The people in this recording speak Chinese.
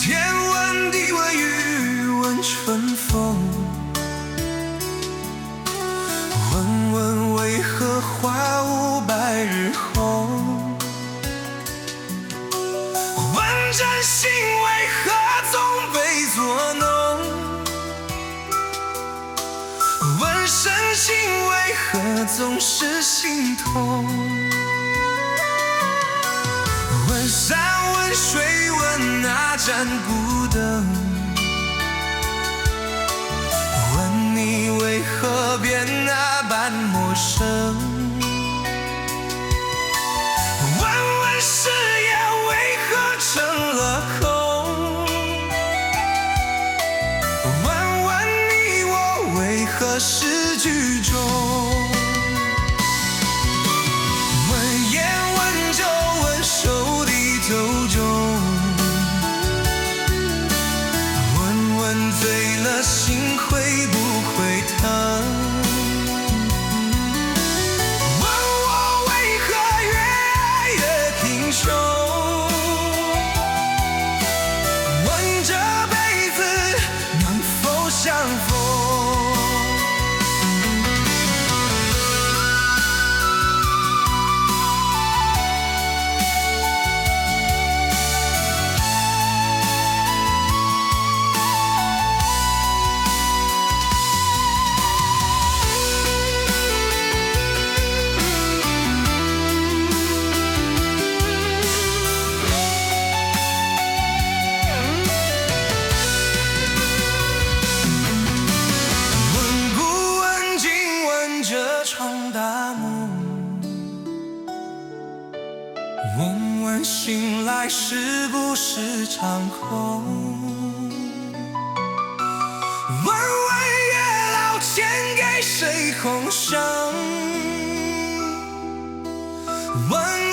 天问地问雨问春风，问问为何花无百日红，问真心为何总被作弄，问深情为何总是心痛，问山问水问哪盏不灯，问你为何变那般陌生，问问誓言为何成了空，问问你我为何是剧中，问烟问酒问手低头中，问问醉了心会不会疼，问我为何越爱越贫穷，问这辈子能否相逢。问古问今问这场大梦，问问醒来是不是场空，问问月老牵给谁红绳，问